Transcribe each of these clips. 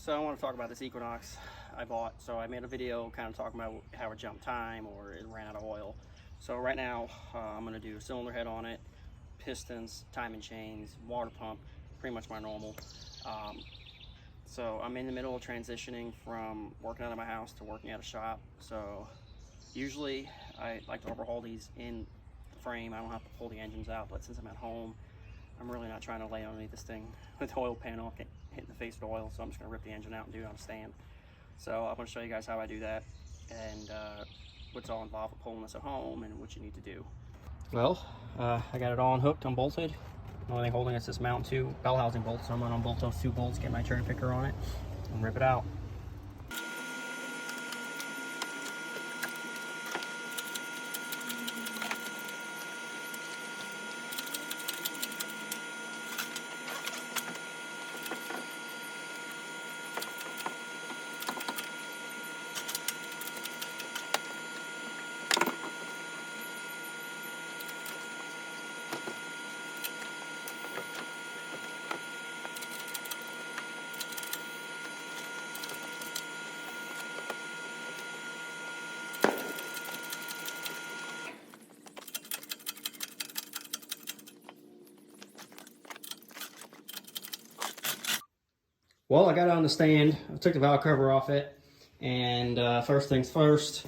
So I want to talk about this Equinox I bought. So I made a video kind of talking about how it jumped time or it ran out of oil. So right now I'm going to do a cylinder head on it, pistons, timing chains, water pump, pretty much my normal. So I'm in the middle of transitioning from working out of my house to working at a shop. So usually I like to overhaul these in the frame. I don't have to pull the engines out, but since I'm at home, I'm really not trying to lay underneath this thing with the oil panel hitting the face with oil, so I'm just going to rip the engine out and do it on a stand. So I'm going to show you guys how I do that and what's all involved with pulling this at home and what you need to do. Well, I got it all unhooked, unbolted. The only thing holding it's this mount 2 bell housing bolt, so I'm going to unbolt those 2 bolts, get my cherry picker on it, and rip it out. Well, I got it on the stand. I took the valve cover off it, and first things first,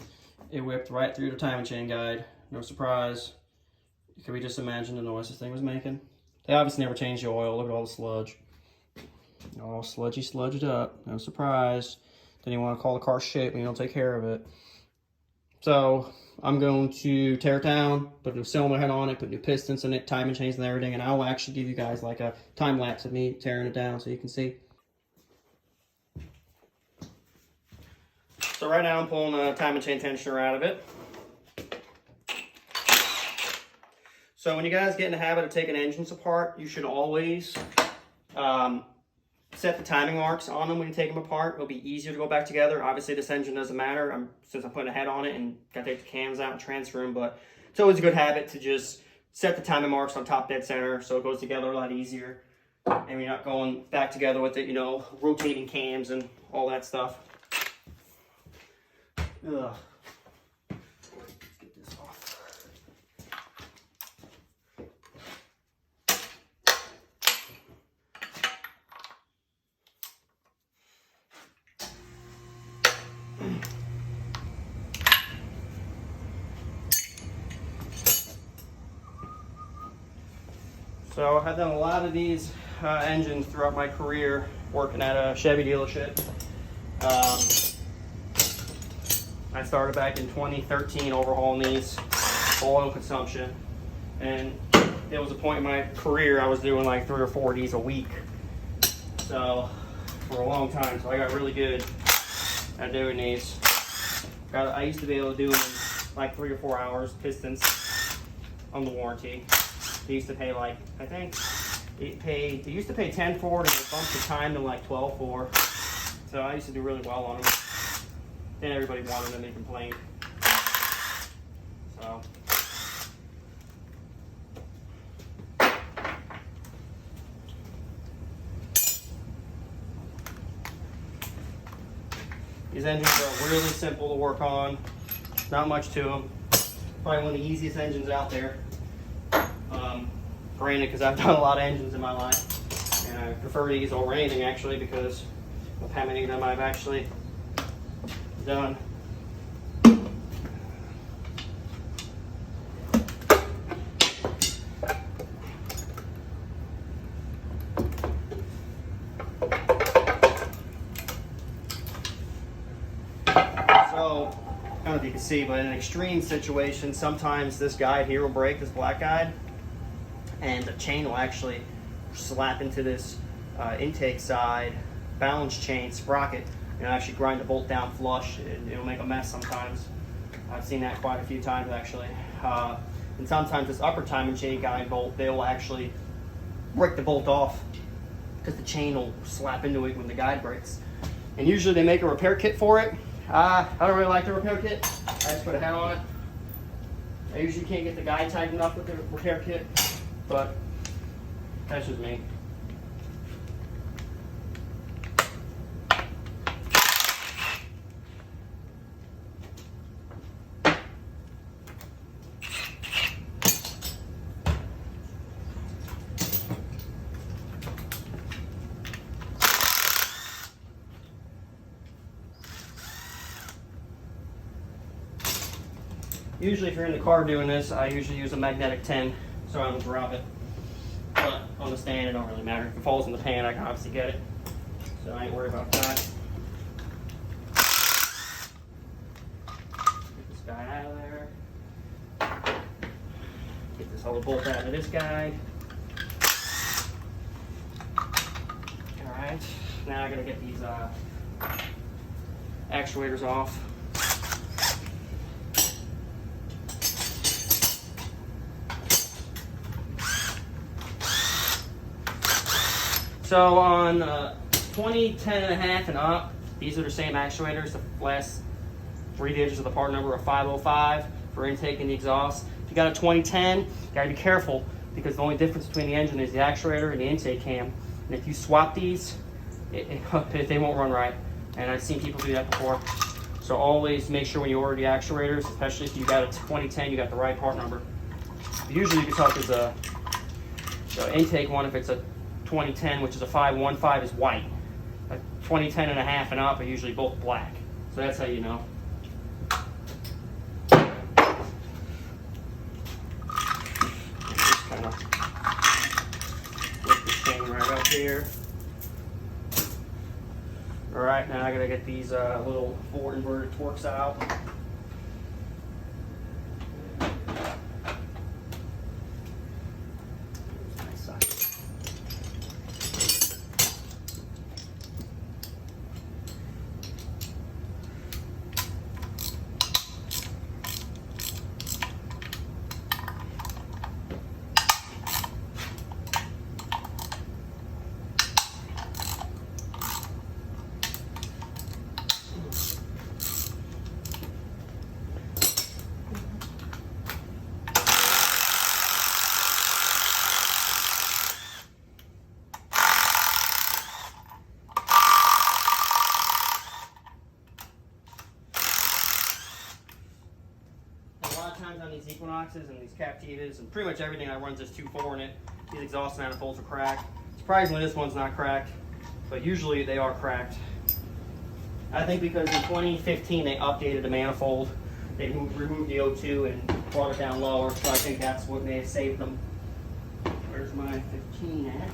it whipped right through the timing chain guide. No surprise. Can we just imagine the noise this thing was making? They obviously never changed the oil. Look at all the sludge. All sludgy, sludged up. No surprise. Then you want to call the car shit when you don't take care of it. So I'm going to tear it down, put a new cylinder head on it, put new pistons in it, timing chains and everything, and I'll actually give you guys like a time lapse of me tearing it down so you can see. So right now I'm pulling the timing chain tensioner out of it. So when you guys get in the habit of taking engines apart, you should always set the timing marks on them when you take them apart. It'll be easier to go back together. Obviously this engine doesn't matter since I'm putting a head on it and got to take the cams out and transfer them, but it's always a good habit to just set the timing marks on top dead center so it goes together a lot easier. And you're not going back together with it, you know, rotating cams and all that stuff. Ugh. Let's get this off. So I've done a lot of these engines throughout my career working at a Chevy dealership. I started back in 2013 overhauling these oil consumption, and there was a point in my career I was doing like 3 or 4 of these a week, so for a long time. So I got really good at doing these. I used to be able to do them in like 3 or 4 hours, pistons on the warranty. They used to pay like, I think they used to pay 10 for it, and they bumped the time to like 12 for. So I used to do really well on them. Then everybody wanted them, they complained. So. These engines are really simple to work on. Not much to them. Probably one of the easiest engines out there. Granted, because I've done a lot of engines in my life. And I prefer these over anything actually because of how many of them I've actually done. So, I don't know if you can see, but in an extreme situation, sometimes this guide here will break, this black guide, and the chain will actually slap into this intake side balance chain sprocket and actually grind the bolt down flush. It'll make a mess sometimes. I've seen that quite a few times actually. And sometimes this upper timing chain guide bolt, they will actually break the bolt off because the chain will slap into it when the guide breaks. And usually they make a repair kit for it. I don't really like the repair kit. I just put a head on it. I usually can't get the guide tightened up with the repair kit, but that's just me. Usually if you're in the car doing this, I usually use a magnetic 10 so I don't drop it. But on the stand, it don't really matter. If it falls in the pan, I can obviously get it. So I ain't worried about that. Get this guy out of there. Get this other bolt out of this guy. Alright, now I gotta get these actuators off. So on 20, 10 and a half and up, these are the same actuators. The last 3 digits of the part number are 505 for intake and the exhaust. If you got a 2010, you gotta be careful because the only difference between the engine is the actuator and the intake cam. And if you swap these, they won't run right. And I've seen people do that before. So always make sure when you order the actuators, especially if you got a 2010, you got the right part number. Usually you can tell because the intake one, if it's a 2010, which is a 515, is white. A 2010 and a half and up are usually both black. So that's how you know. Just kind of lift this chain right up here. All right, now I gotta get these little 4 inverted Torx out. On these equinoxes and these captivas and pretty much everything I runs this 2.4 in it, these exhaust manifolds are cracked. Surprisingly, this one's not cracked, but usually they are cracked. I think because in 2015 they updated the manifold, they removed the O2 and brought it down lower, so I think that's what may have saved them. Where's my 15 at?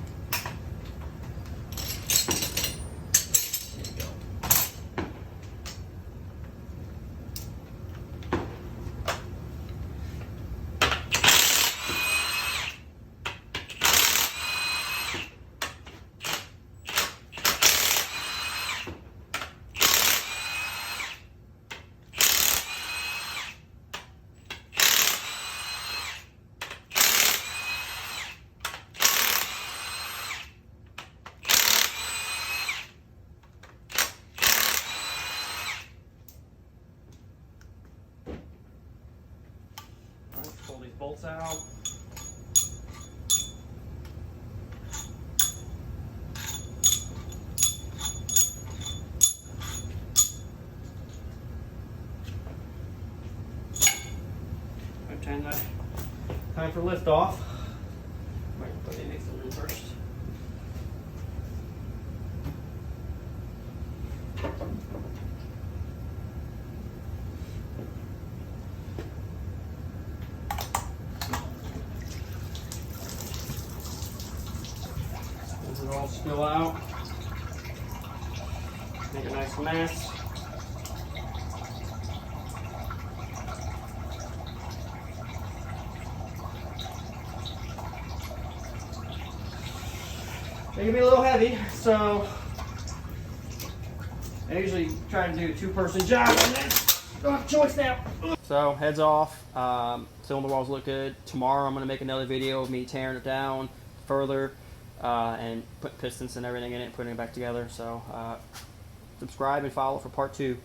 Pull these bolts out. Time for lift off. Might put in some room first. It all spill out. Make a nice mess. They can be a little heavy, so I usually try to do a 2-person job on this. Don't have a choice now. So heads off. Cylinder walls look good. Tomorrow I'm going to make another video of me tearing it down further. And put pistons and everything in it, putting it back together. So subscribe and follow for part 2.